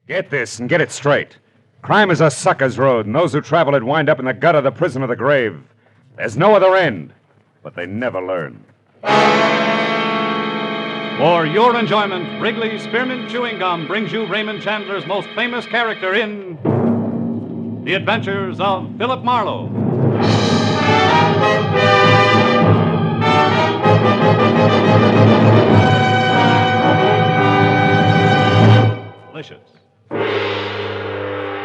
Get this and get it straight. Crime is a sucker's road, and those who travel it wind up in the gutter, the prison, or the grave. There's no other end, but they never learn. For your enjoyment, Wrigley's Spearmint Chewing Gum brings you Raymond Chandler's most famous character in The Adventures of Philip Marlowe. Delicious.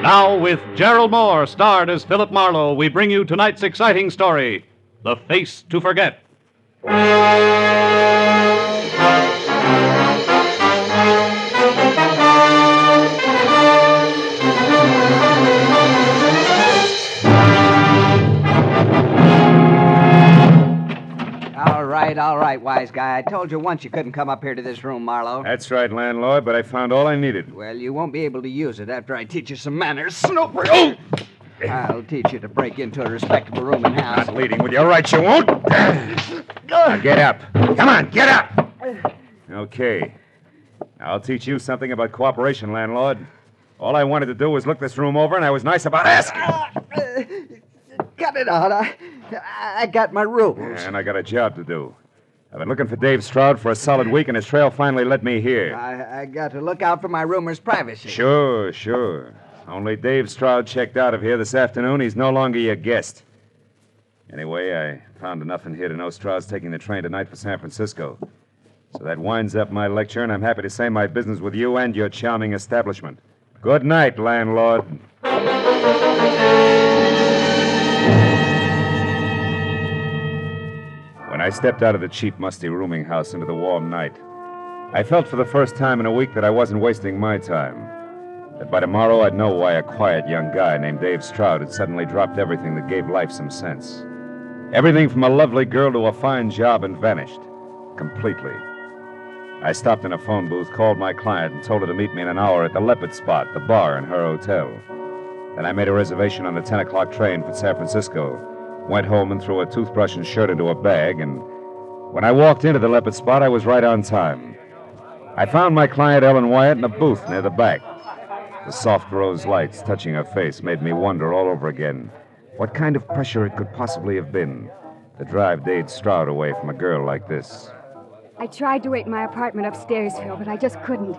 Now, with Gerald Moore, starred as Philip Marlowe, we bring you tonight's exciting story, The Face to Forget. All right, wise guy. I told you once you couldn't come up here to this room, Marlowe. That's right, landlord, but I found all I needed. Well, you won't be able to use it after I teach you some manners, Snooper. Oh! I'll teach you to break into a respectable room and house. Not leading with your right, you won't. Now get up. Come on, get up. Okay. I'll teach you something about cooperation, landlord. All I wanted to do was look this room over, and I was nice about asking. Cut it out. I got my rules. And I got a job to do. I've been looking for Dave Stroud for a solid week, and his trail finally led me here. I got to look out for my roomers' privacy. Sure. Only Dave Stroud checked out of here this afternoon. He's no longer your guest. Anyway, I found enough in here to know Stroud's taking the train tonight for San Francisco. So that winds up my lecture, and I'm happy to say my business with you and your charming establishment. Good night, landlord. When I stepped out of the cheap, musty rooming house into the warm night, I felt for the first time in a week that I wasn't wasting my time. That by tomorrow I'd know why a quiet young guy named Dave Stroud had suddenly dropped everything that gave life some sense. Everything from a lovely girl to a fine job and vanished. Completely. I stopped in a phone booth, called my client, and told her to meet me in an hour at the Leopard Spot, the bar in her hotel. Then I made a reservation on the 10 o'clock train for San Francisco, went home and threw a toothbrush and shirt into a bag, and when I walked into the Leopard Spot, I was right on time. I found my client, Ellen Wyatt, in a booth near the back. The soft rose lights touching her face made me wonder all over again what kind of pressure it could possibly have been to drive Dave Stroud away from a girl like this. I tried to wait in my apartment upstairs, Phil, but I just couldn't.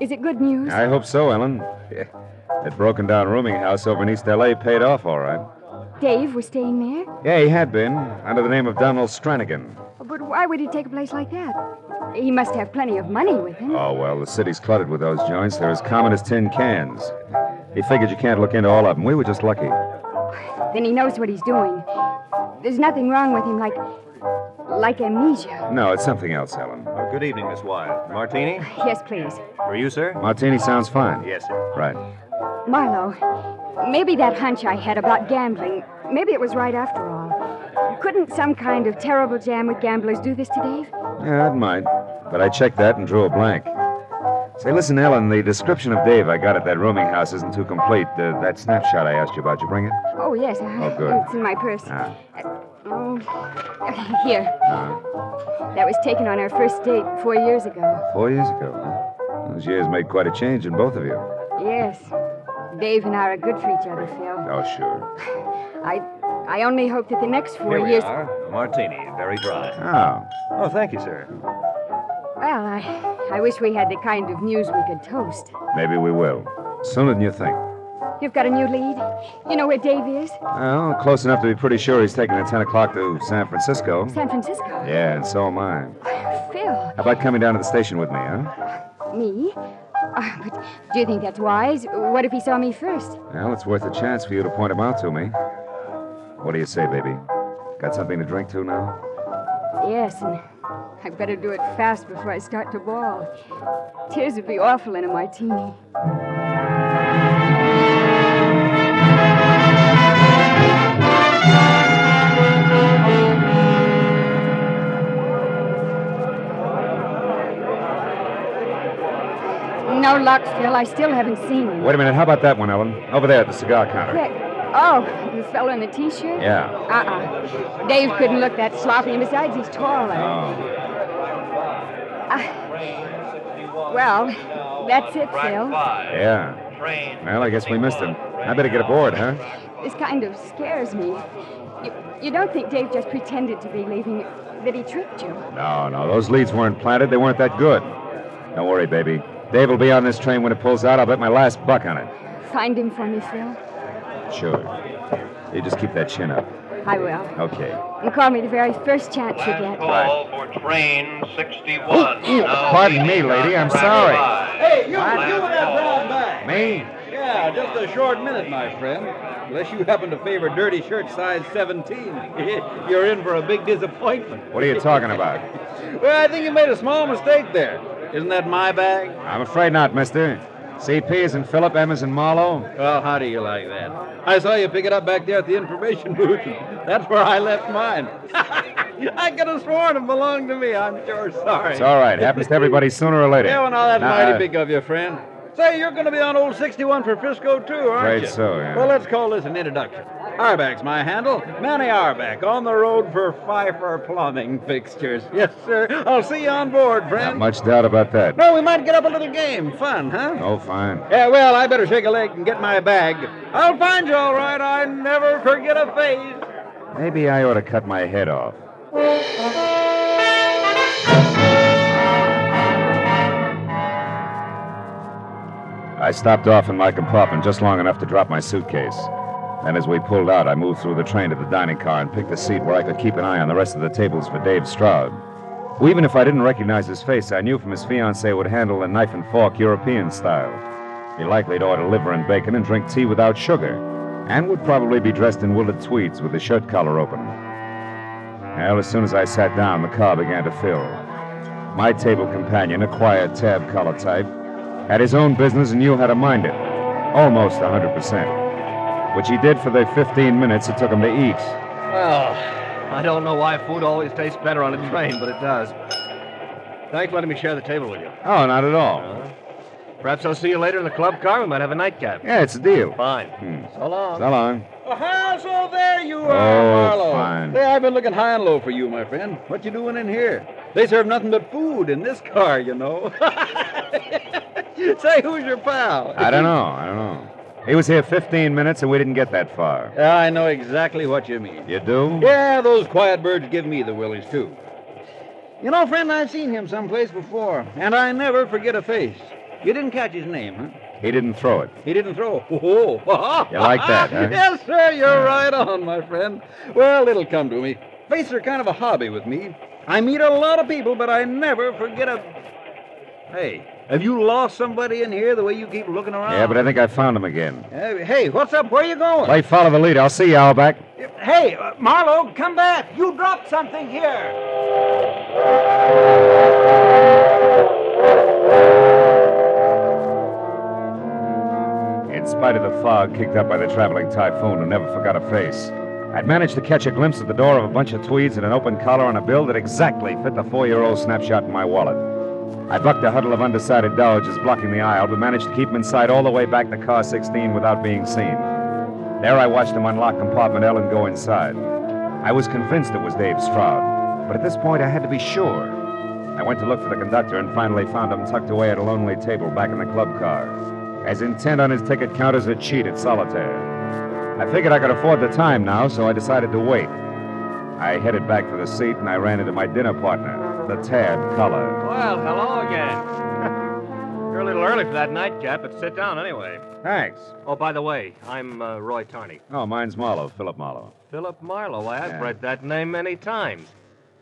Is it good news? I hope so, Ellen. That broken-down rooming house over in East L.A. paid off all right. Dave was staying there? Yeah, he had been, under the name of Donald Stranigan. But why would he take a place like that? He must have plenty of money with him. Oh, well, the city's cluttered with those joints. They're as common as tin cans. He figured you can't look into all of them. We were just lucky. Then he knows what he's doing. There's nothing wrong with him, like amnesia. No, it's something else, Ellen. Good evening, Miss Wyatt. Martini? Yes, please. For you, sir? Martini sounds fine. Yes, sir. Right. Marlowe, maybe that hunch I had about gambling, maybe it was right after all. Couldn't some kind of terrible jam with gamblers do this to Dave? Yeah, it might. But I checked that and drew a blank. Say, listen, Ellen, the description of Dave I got at that rooming house isn't too complete. That snapshot I asked you about, you bring it? Oh, yes. Oh, good. It's in my purse. Here. Uh-huh. That was taken on our first date 4 years ago. 4 years ago, huh? Those years made quite a change in both of you. Yes. Dave and I are good for each other, Phil. Oh, sure. I only hope that the next 4 years... Here we are. Martini, very dry. Oh. Oh, thank you, sir. Well, I wish we had the kind of news we could toast. Maybe we will. Sooner than you think. You've got a new lead? You know where Dave is? Well, close enough to be pretty sure he's taking the 10 o'clock to San Francisco. San Francisco? Yeah, and so am I. Phil. How about coming down to the station with me, huh? Me? But do you think that's wise? What if he saw me first? Well, it's worth a chance for you to point him out to me. What do you say, baby? Got something to drink to now? Yes, and I better do it fast before I start to bawl. Tears would be awful in a martini. No luck, Phil. I still haven't seen him. Wait a minute. How about that one, Ellen? Over there at the cigar counter. Oh, the fellow in the T-shirt? Yeah. Dave couldn't look that sloppy, and besides, he's taller. Oh. Well, That's it, Phil. Yeah. Well, I guess we missed him. I better get aboard, huh? This kind of scares me. You don't think Dave just pretended to be leaving, that he tricked you? No, those leads weren't planted. They weren't that good. Don't worry, baby. Dave will be on this train when it pulls out. I'll bet my last buck on it. Find him for me, Phil. Sure. You just keep that chin up. I will. Okay. And call me the very first chance you get. Call for train 61. Pardon me, lady. I'm sorry. Hey, you with that brown bag? Me? Yeah, just a short minute, my friend. Unless you happen to favor dirty shirt size 17. You're in for a big disappointment. What are you talking about? Well, I think you made a small mistake there. Isn't that my bag? I'm afraid not, mister. CP is in Philip, M is in Marlowe. Well, how do you like that? I saw you pick it up back there at the information booth. That's where I left mine. I could have sworn it belonged to me. I'm sure sorry. It's all right. Happens to everybody sooner or later. Yeah, well, now that's Now, mighty big of you, friend. Say, you're going to be on old 61 for Frisco, too, aren't Afraid you? so, yeah. Well, let's call this an introduction. Arback's my handle. Manny Arback, on the road for Pfeiffer Plumbing fixtures. Yes, sir. I'll see you on board, Not friend. much doubt about that. No, we might get up a little game. Fun, huh? Oh, fine. Yeah, well, I better shake a leg and get my bag. I'll find you all right. I never forget a face. Maybe I ought to cut my head off. I stopped off in my compartment just long enough to drop my suitcase. Then as we pulled out, I moved through the train to the dining car and picked a seat where I could keep an eye on the rest of the tables for Dave Stroud. Well, even if I didn't recognize his face, I knew from his fiancée would handle a knife and fork European style. Be likely to order liver and bacon and drink tea without sugar, and would probably be dressed in wooled tweeds with the shirt collar open. Well, as soon as I sat down, the car began to fill. My table companion, a quiet tab collar type, had his own business and knew how to mind it. Almost 100%. Which he did for the 15 minutes it took him to eat. Well, I don't know why food always tastes better on a train, but it does. Thanks for letting me share the table with you. Oh, not at all. Perhaps I'll see you later in the club car. We might have a nightcap. Yeah, it's a deal. Fine. So long. So long. So there you are, Oh, Marlowe. fine. Hey, I've been looking high and low for you, my friend. What you doing in here? They serve nothing but food in this car, you know. Say, who's your pal? I don't know. He was here 15 minutes and we didn't get that far. Yeah, I know exactly what you mean. You do? Yeah, those quiet birds give me the willies, too. You know, friend, I've seen him someplace before, and I never forget a face. You didn't catch his name, huh? He didn't throw it. He didn't throw. Oh. You like that, huh? Yes, sir, you're right on, my friend. Well, it'll come to me. Faces are kind of a hobby with me. I meet a lot of people, but I never forget a... Hey, have you lost somebody in here the way you keep looking around? Yeah, but I think I found him again. Hey, what's up? Where you going? Play follow the lead. I'll see you, Owlback. Hey, Marlowe, come back. You dropped something here. In spite of the fog kicked up by the traveling typhoon who never forgot a face, I'd managed to catch a glimpse at the door of a bunch of tweeds and an open collar on a bill that exactly fit the 4-year-old snapshot in my wallet. I bucked a huddle of undecided dowagers blocking the aisle, but managed to keep him inside all the way back to car 16 without being seen. There I watched him unlock compartment L and go inside. I was convinced it was Dave Stroud, but at this point I had to be sure. I went to look for the conductor and finally found him tucked away at a lonely table back in the club car, as intent on his ticket count as a cheat at solitaire. I figured I could afford the time now, so I decided to wait. I headed back for the seat and I ran into my dinner partner, the Tad Collar. Well, hello again. You're a little early for that nightcap, but sit down anyway. Thanks. Oh, by the way, I'm Roy Tarney. Oh, mine's Marlowe, Philip Marlowe. Philip Marlowe. Why, I've Yeah. read that name many times.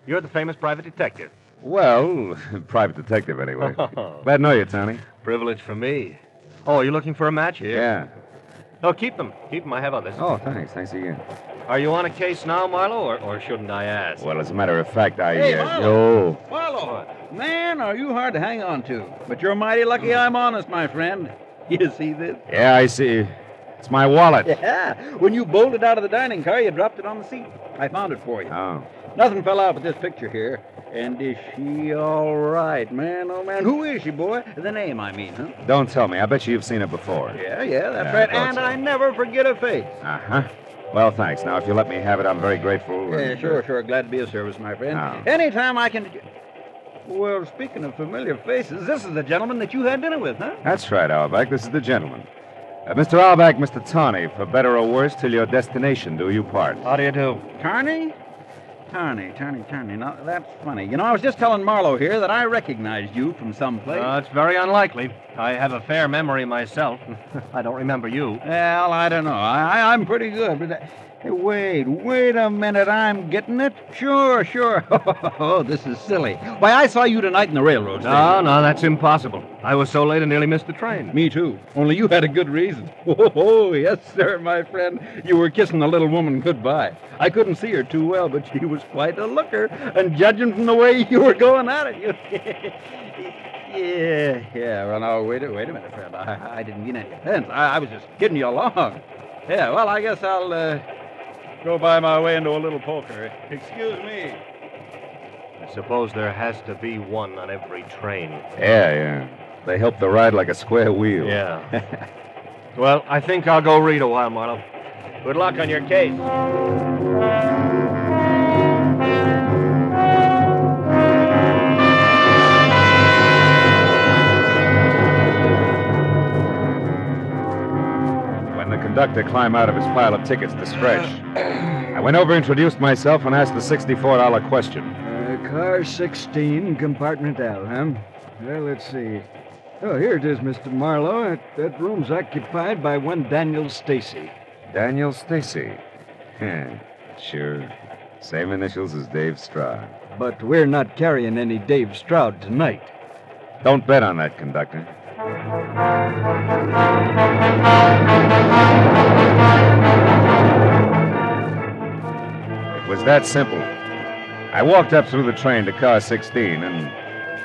You're the famous private detective. Well, private detective anyway. Glad to know you, Tony. Privilege for me. Oh, you're looking for a match here? Yeah. Oh, keep them. Keep them. I have others. Oh, thanks. Thanks again. Are you on a case now, Marlowe, or shouldn't I ask? Well, as a matter of fact, Hey, Marlowe. Yo. Marlowe, man, are you hard to hang on to. But you're mighty lucky I'm honest, my friend. You see this? Yeah, I see. It's my wallet. Yeah. When you bolted out of the dining car, you dropped it on the seat. I found it for you. Oh. Nothing fell out with this picture here. And is she all right, man? Oh, man. Who is she, boy? The name, I mean, huh? Don't tell me. I bet you've seen her before. Yeah, that's Yeah, right. I thought And so. I never forget her face. Uh-huh. Well, thanks. Now, if you let me have it, I'm very grateful. Yeah, and, sure. Glad to be of service, my friend. Oh. Anytime I can... Well, speaking of familiar faces, this is the gentleman that you had dinner with, huh? That's right, Auerbach. This is the gentleman. Mr. Auerbach, Mr. Tawney, for better or worse, till your destination do you part. How do you do? Tarney? Tarney. Now, that's funny. You know, I was just telling Marlowe here that I recognized you from someplace. It's very unlikely. I have a fair memory myself. I don't remember you. Well, I don't know. I'm pretty good, but... Hey, wait a minute. I'm getting it. Sure. Oh, this is silly. Why, I saw you tonight in the railroad station. No, that's impossible. I was so late I nearly missed the train. Me too. Only you had a good reason. Oh, yes, sir, my friend. You were kissing the little woman goodbye. I couldn't see her too well, but she was quite a looker. And judging from the way you were going at it, you... Yeah. Well, now, wait a minute, friend. I didn't mean any offense. I was just kidding you along. Yeah, well, I guess I'll go by my way into a little poker. Excuse me. I suppose there has to be one on every train. Yeah. They help the ride like a square wheel. Yeah. Well, I think I'll go read a while, Marlowe. Good luck on your case. The conductor climbed out of his pile of tickets to stretch. I went over, introduced myself, and asked the $64 question. Car 16, compartment L, huh? Well, let's see. Oh, here it is, Mr. Marlowe. That room's occupied by one Daniel Stacy. Daniel Stacy? Sure. Same initials as Dave Stroud. But we're not carrying any Dave Stroud tonight. Don't bet on that, conductor. It was that simple. I walked up through the train to car 16, and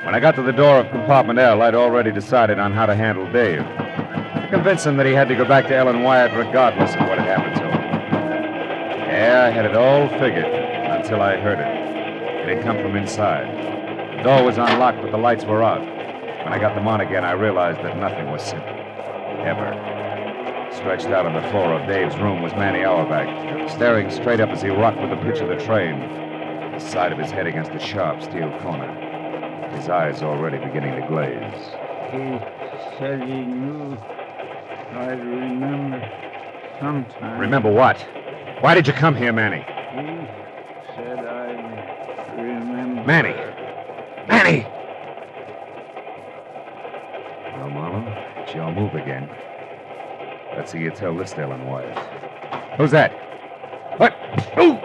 when I got to the door of compartment L, I'd already decided on how to handle Dave. Convince him that he had to go back to Ellen Wyatt regardless of what had happened to him. Yeah, I had it all figured until I heard it. It had come from inside. The door was unlocked, but the lights were out. When I got them on again, I realized that nothing was simple. Ever. Stretched out on the floor of Dave's room was Manny Auerbach, staring straight up as he rocked with the pitch of the train, the side of his head against the sharp steel corner, his eyes already beginning to glaze. He said he knew I'd remember sometime. Remember what? Why did you come here, Manny? He said I'd remember... Manny! Manny! Well, Marlowe, it's your move again. Let's see you tell this to Ellen Wyatt. Who's that? What? Ooh!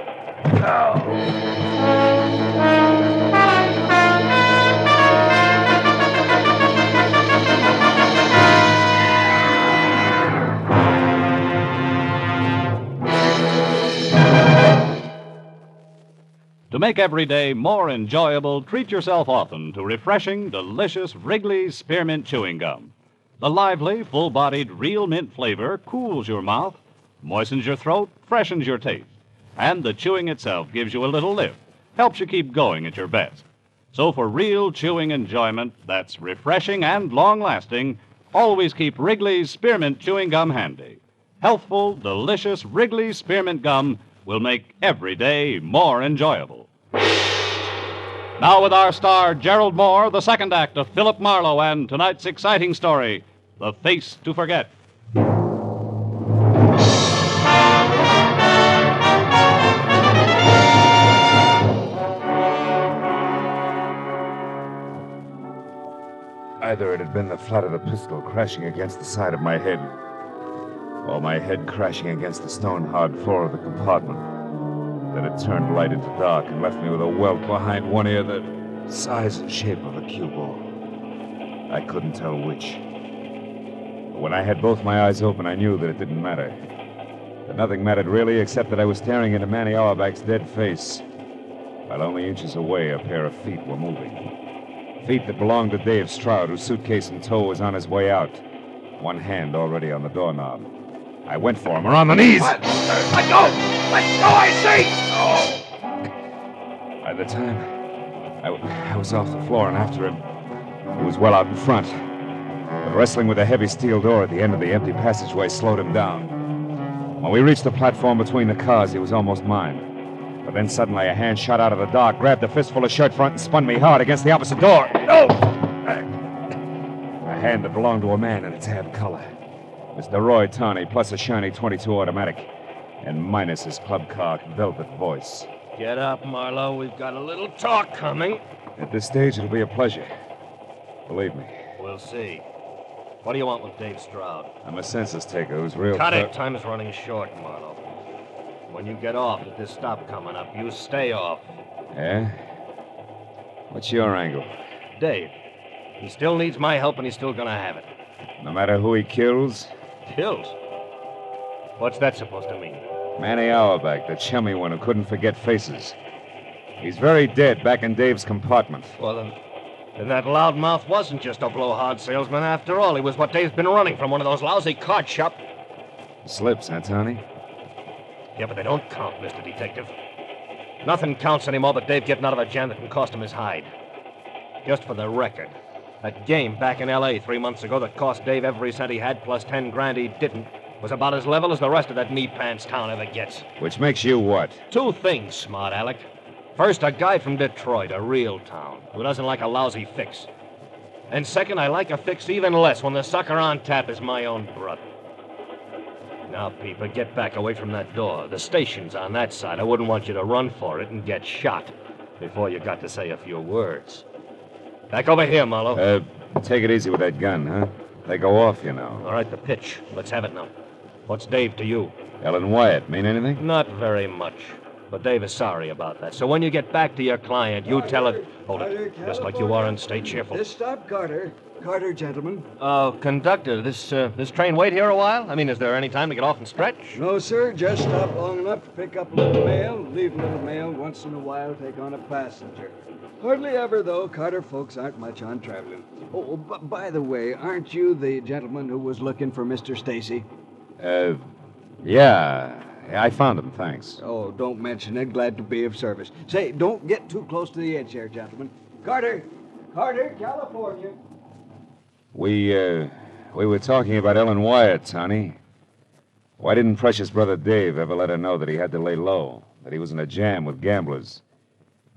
To make every day more enjoyable, treat yourself often to refreshing, delicious Wrigley's Spearmint Chewing Gum. The lively, full-bodied, real mint flavor cools your mouth, moistens your throat, freshens your taste. And the chewing itself gives you a little lift, helps you keep going at your best. So for real chewing enjoyment that's refreshing and long-lasting, always keep Wrigley's Spearmint Chewing Gum handy. Healthful, delicious Wrigley's Spearmint Gum will make every day more enjoyable. Now with our star, Gerald Moore, the second act of Philip Marlowe and tonight's exciting story, The Face to Forget. Either it had been the flat of the pistol crashing against the side of my head, or my head crashing against the stone-hard floor of the compartment. Then it turned light into dark and left me with a welt behind one ear the size and shape of a cue ball. I couldn't tell which. But when I had both my eyes open, I knew that it didn't matter. That nothing mattered really, except that I was staring into Manny Auerbach's dead face, while only inches away a pair of feet were moving. Feet that belonged to Dave Stroud, whose suitcase in tow was on his way out, one hand already on the doorknob. I went for him, around the knees. Let go! Let go, I say! Oh. By the time I was off the floor and after him, he was well out in front. But wrestling with a heavy steel door at the end of the empty passageway slowed him down. When we reached the platform between the cars, he was almost mine. But then suddenly a hand shot out of the dark, grabbed a fistful of shirt front, and spun me hard against the opposite door. No! A hand that belonged to a man in a tab collar. Mr. Roy Tawney, plus a shiny .22 automatic. And minus his club car velvet voice. Get up, Marlowe. We've got a little talk coming. At this stage, it'll be a pleasure. Believe me. We'll see. What do you want with Dave Stroud? I'm a census taker who's real... Cut it. Time is running short, Marlowe. When you get off at this stop coming up, you stay off. Yeah? What's your angle? Dave. He still needs my help, and he's still gonna have it. No matter who he kills? Kills? What's that supposed to mean? Manny Auerbach, the chummy one who couldn't forget faces. He's very dead back in Dave's compartment. Well, then that loudmouth wasn't just a blowhard salesman after all. He was what Dave's been running from, one of those lousy card shop... Slips, huh, Tony? Yeah, but they don't count, Mr. Detective. Nothing counts anymore but Dave getting out of a jam that can cost him his hide. Just for the record, that game back in L.A. 3 months ago that cost Dave every cent he had plus 10 grand he didn't was about as level as the rest of that knee-pants town ever gets. Which makes you what? 2 things, smart Alec. First, a guy from Detroit, a real town, who doesn't like a lousy fix. And second, I like a fix even less when the sucker on tap is my own brother. Now, Peeper, get back away from that door. The station's on that side. I wouldn't want you to run for it and get shot before you got to say a few words. Back over here, Marlowe. Take it easy with that gun, huh? They go off, you know. All right, the pitch. Let's have it now. What's Dave to you? Ellen Wyatt, mean anything? Not very much. But Dave is sorry about that. So when you get back to your client, you tell it... Hold it. Just like you are, and stay cheerful. This stop, Carter. Carter, gentlemen. Conductor, this train wait here a while? I mean, is there any time to get off and stretch? No, sir. Just stop long enough to pick up a little mail, leave a little mail, once in a while take on a passenger. Hardly ever, though. Carter folks aren't much on traveling. Oh, by the way, aren't you the gentleman who was looking for Mr. Stacy? Yeah. I found him, thanks. Oh, don't mention it. Glad to be of service. Say, don't get too close to the edge here, gentlemen. Carter, California. We were talking about Ellen Wyatt, Tony. Why didn't precious brother Dave ever let her know that he had to lay low, that he was in a jam with gamblers?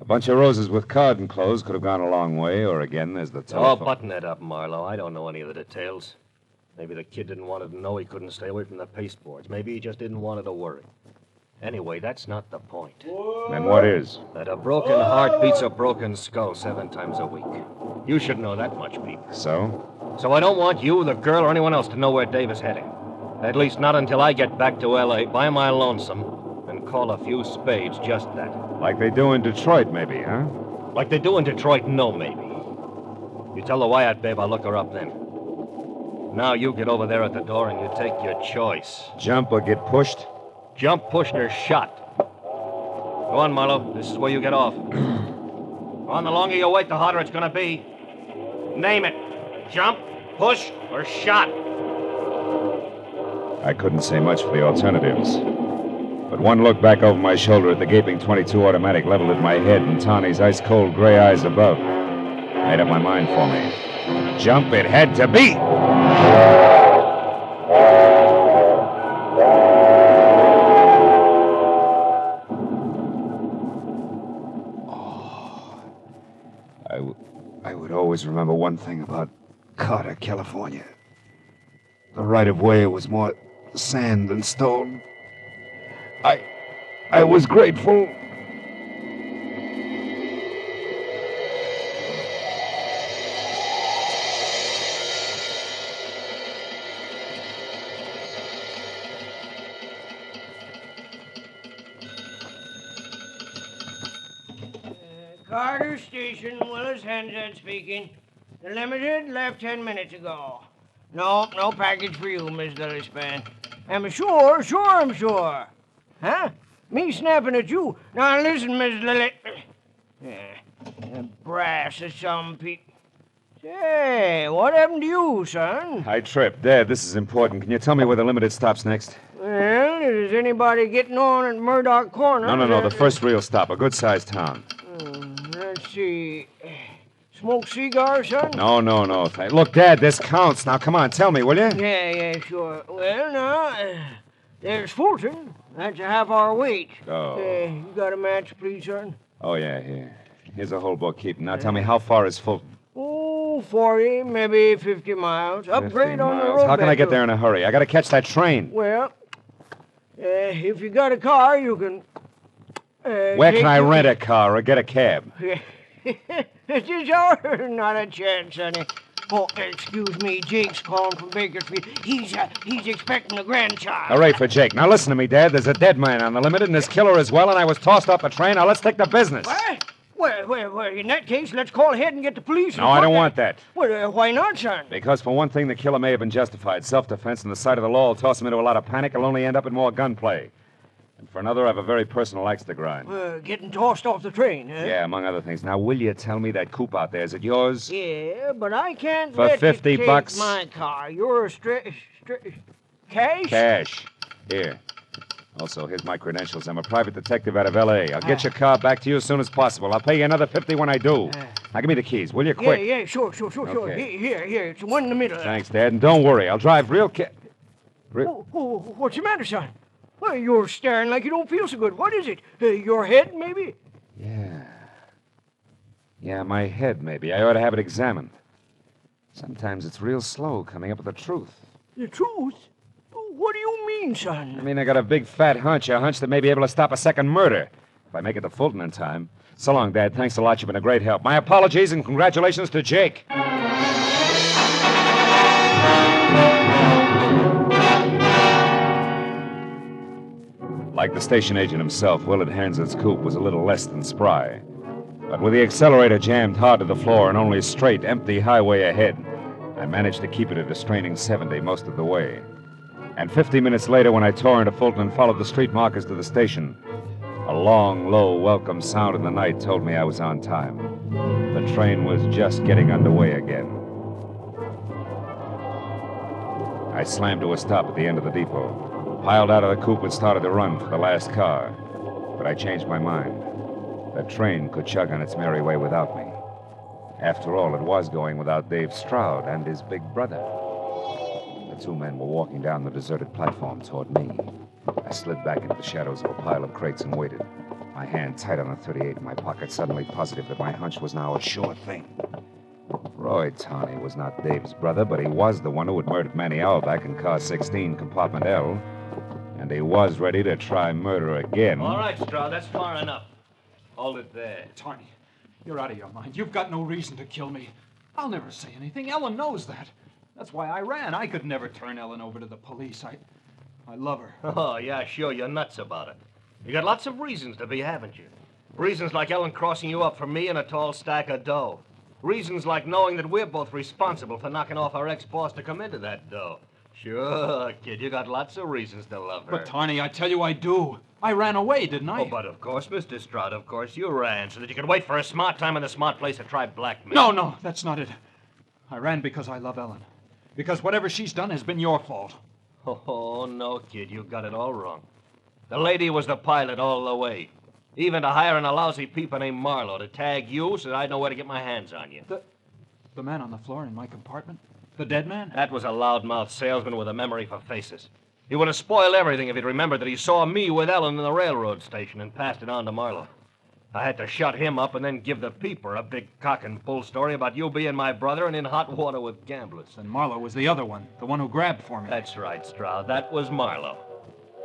A bunch of roses with card enclosed could have gone a long way, or again, there's the telephone. Oh, button that up, Marlowe. I don't know any of the details. Maybe the kid didn't want her to know he couldn't stay away from the pasteboards. Maybe he just didn't want her to worry. Anyway, that's not the point. Then what is? That a broken heart beats a broken skull 7 times a week. You should know that much, Pete. So? So I don't want you, the girl, or anyone else to know where Dave is heading. At least not until I get back to L.A. by my lonesome and call a few spades just that. Like they do in Detroit, maybe, huh? Like they do in Detroit, no, maybe. You tell the Wyatt babe I'll look her up then. Now you get over there at the door and you take your choice. Jump or get pushed? Jump, pushed, or shot. Go on, Marlowe. This is where you get off. Go on, the longer you wait, the harder it's gonna be. Name it. Jump, push, or shot. I couldn't say much for the alternatives. But one look back over my shoulder at the gaping .22 automatic leveled at my head and Tawny's ice-cold gray eyes above made up my mind for me. Jump it had to be! I would always remember one thing about Carter, California. The right-of-way was more sand than stone. I was grateful. Carter Station, Willis Hensett speaking. The Limited left 10 minutes ago. No package for you, Miss Lillispan. I'm sure, I'm sure. Huh? Me snapping at you. Now listen, Miss Lily. Brass of some people. Say, what happened to you, son? I tripped. Dad, this is important. Can you tell me where the Limited stops next? Well, is anybody getting on at Murdoch Corner? No. The first real stop. A good-sized town. Let's see. Smoke cigar, son? No. Look, Dad, this counts. Now, come on, tell me, will you? Yeah, sure. Well, now, There's Fulton. That's a half-hour wait. Oh. You got a match, please, son? Oh, yeah, here. Here's a whole bookkeeping. Now tell me, how far is Fulton? Oh, 40, maybe 50 miles. 50 Upgrade on the miles. road. How can I get back there in a hurry? I gotta catch that train. Well, if you got a car, you can... Where can I rent a car or get a cab? This is yours. Not a chance, sonny. Oh, excuse me. Jake's calling from Bakersfield. He's expecting a grandchild. Hooray for Jake. Now listen to me, Dad. There's a dead man on the limited and his killer as well, and I was tossed off the train. Now let's stick to business. What? Well, in that case, let's call ahead and get the police. No, I don't want that. Well, why not, son? Because for one thing, the killer may have been justified. Self-defense and the sight of the law will toss him into a lot of panic. He'll only end up in more gunplay. And for another, I have a very personal axe to grind. Getting tossed off the train, huh? Yeah, among other things. Now, will you tell me that coupe out there, is it yours? Yeah, but I can't For let $50 you take bucks? my car. You're a cash? Cash. Here. Also, here's my credentials. I'm a private detective out of L.A. I'll get your car back to you as soon as possible. I'll pay you another $50 when I do. Now, give me the keys, will you? Quick. Yeah, sure. Okay. Here. It's the one in the middle. Thanks, Dad. And don't worry. I'll drive real What's the matter, son? Well, you're staring like you don't feel so good. What is it? Your head, maybe? Yeah, my head, maybe. I ought to have it examined. Sometimes it's real slow coming up with the truth. The truth? What do you mean, son? I mean, I got a big fat hunch, a hunch that may be able to stop a second murder. If I make it to Fulton in time. So long, Dad. Thanks a lot. You've been a great help. My apologies and congratulations to Jake. Like the station agent himself, Willard Hansard's coupe was a little less than spry. But with the accelerator jammed hard to the floor and only a straight, empty highway ahead, I managed to keep it at a straining 70 most of the way. And 50 minutes later, when I tore into Fulton and followed the street markers to the station, a long, low, welcome sound in the night told me I was on time. The train was just getting underway again. I slammed to a stop at the end of the depot, piled out of the coupe and started to run for the last car. But I changed my mind. The train could chug on its merry way without me. After all, it was going without Dave Stroud and his big brother. The two men were walking down the deserted platform toward me. I slid back into the shadows of a pile of crates and waited, my hand tight on the .38 in my pocket, suddenly positive that my hunch was now a sure thing. Roy Tawney was not Dave's brother, but he was the one who had murdered Manny Auerbach in car 16, compartment L. And he was ready to try murder again. All right, Stroud, that's far enough. Hold it there. Tawney, you're out of your mind. You've got no reason to kill me. I'll never say anything. Ellen knows that. That's why I ran. I could never turn Ellen over to the police. I love her. Oh, yeah, sure, you're nuts about it. You got lots of reasons to be, haven't you? Reasons like Ellen crossing you up for me and a tall stack of dough. Reasons like knowing that we're both responsible for knocking off our ex-boss to come into that dough. Sure, kid, you got lots of reasons to love her. But, Tawney, I tell you I do. I ran away, didn't I? Oh, but of course, Mr. Stroud, of course you ran so that you could wait for a smart time and a smart place to try blackmail. No, that's not it. I ran because I love Ellen. Because whatever she's done has been your fault. Oh, no, kid, you got it all wrong. The lady was the pilot all the way. Even to hiring a lousy peeper named Marlowe to tag you so that I'd know where to get my hands on you. The man on the floor in my compartment? The dead man? That was a loudmouth salesman with a memory for faces. He would have spoiled everything if he'd remembered that he saw me with Ellen in the railroad station and passed it on to Marlowe. I had to shut him up and then give the peeper a big cock and bull story about you being my brother and in hot water with gamblers. And Marlowe was the other one, the one who grabbed for me. That's right, Stroud. That was Marlowe.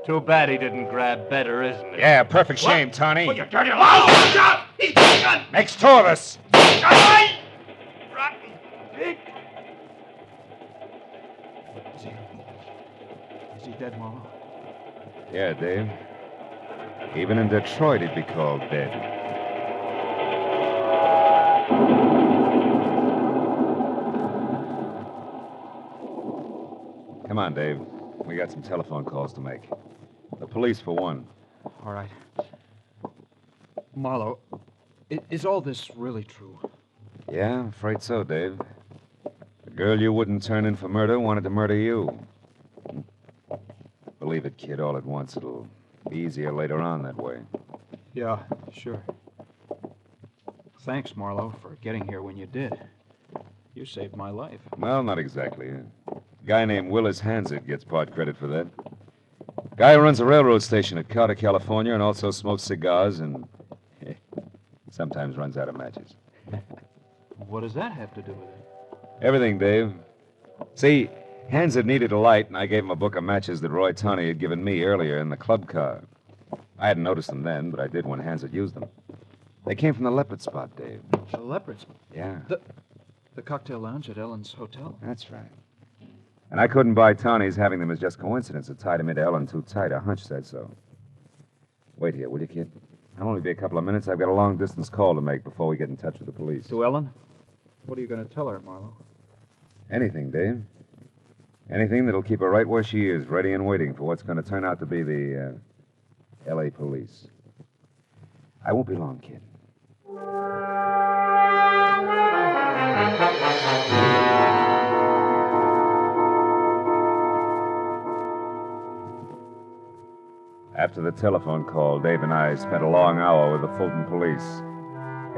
Too bad he didn't grab better, isn't it? Yeah, perfect shame, Tawney. Oh, you dirty louse! Watch out! He's got a gun! Makes two of us. Rotten pig! Is he dead, Marlowe? Yeah, Dave. Even in Detroit, he'd be called dead. Come on, Dave. We got some telephone calls to make. The police, for one. All right. Marlowe, is all this really true? Yeah, I'm afraid so, Dave. The girl you wouldn't turn in for murder wanted to murder you. Believe it, kid, all at once. It'll be easier later on that way. Yeah, sure. Thanks, Marlowe, for getting here when you did. You saved my life. Well, not exactly. A guy named Willis Hansard gets part credit for that. Guy who runs a railroad station at Carter, California, and also smokes cigars and sometimes runs out of matches. What does that have to do with it? Everything, Dave. See, Hans had needed a light, and I gave him a book of matches that Roy Tawney had given me earlier in the club car. I hadn't noticed them then, but I did when Hans had used them. They came from the Leopard Spot, Dave. The Leopard Spot? Yeah. The cocktail lounge at Ellen's hotel? That's right. And I couldn't buy Tawney's having them as just coincidence. It tied him into Ellen too tight. A hunch said so. Wait here, will you, kid? I'll only be a couple of minutes. I've got a long-distance call to make before we get in touch with the police. To Ellen? What are you going to tell her, Marlowe? Anything, Dave. Anything that'll keep her right where she is, ready and waiting for what's going to turn out to be the, L.A. police. I won't be long, kid. After the telephone call, Dave and I spent a long hour with the Fulton police,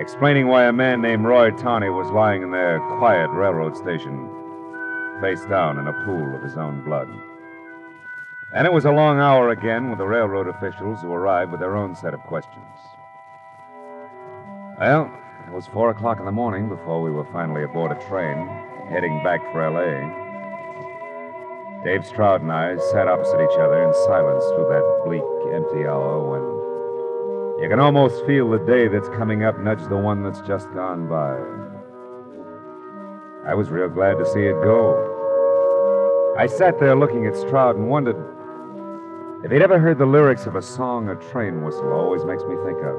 explaining why a man named Roy Tawney was lying in their quiet railroad station, face down in a pool of his own blood. And it was a long hour again with the railroad officials who arrived with their own set of questions. Well, it was 4 o'clock in the morning before we were finally aboard a train, heading back for L.A. Dave Stroud and I sat opposite each other in silence through that bleak, empty hour when you can almost feel the day that's coming up nudge the one that's just gone by. I was real glad to see it go. I sat there looking at Stroud and wondered if he'd ever heard the lyrics of a song a train whistle always makes me think of.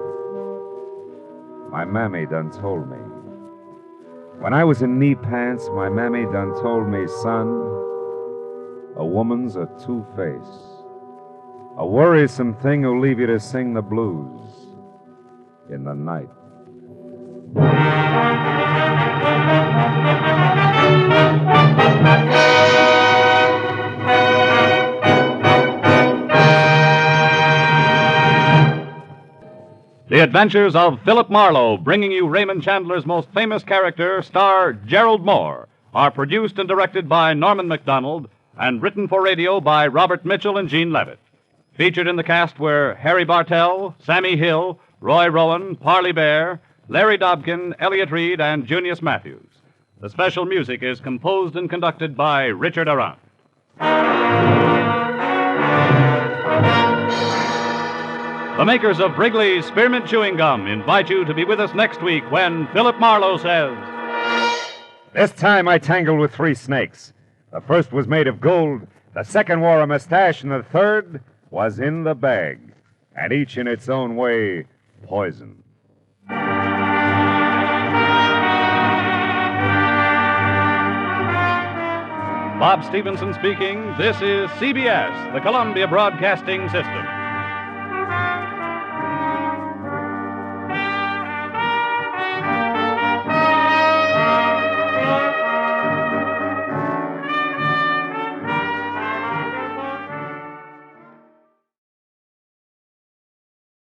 My mammy done told me. When I was in knee pants, my mammy done told me, son, a woman's a two-face, a worrisome thing who'll leave you to sing the blues in the night. The Adventures of Philip Marlowe, bringing you Raymond Chandler's most famous character, star Gerald Moore, are produced and directed by Norman MacDonald and written for radio by Robert Mitchell and Gene Levitt. Featured in the cast were Harry Bartell, Sammy Hill, Roy Rowan, Parley Bear, Larry Dobkin, Elliott Reed, and Junius Matthews. The special music is composed and conducted by Richard Arant. The makers of Wrigley's Spearmint Chewing Gum invite you to be with us next week when Philip Marlowe says, This time I tangled with 3 snakes. The first was made of gold, the second wore a mustache, and the third was in the bag, and each in its own way poison. Bob Stevenson speaking. This is CBS, the Columbia Broadcasting System.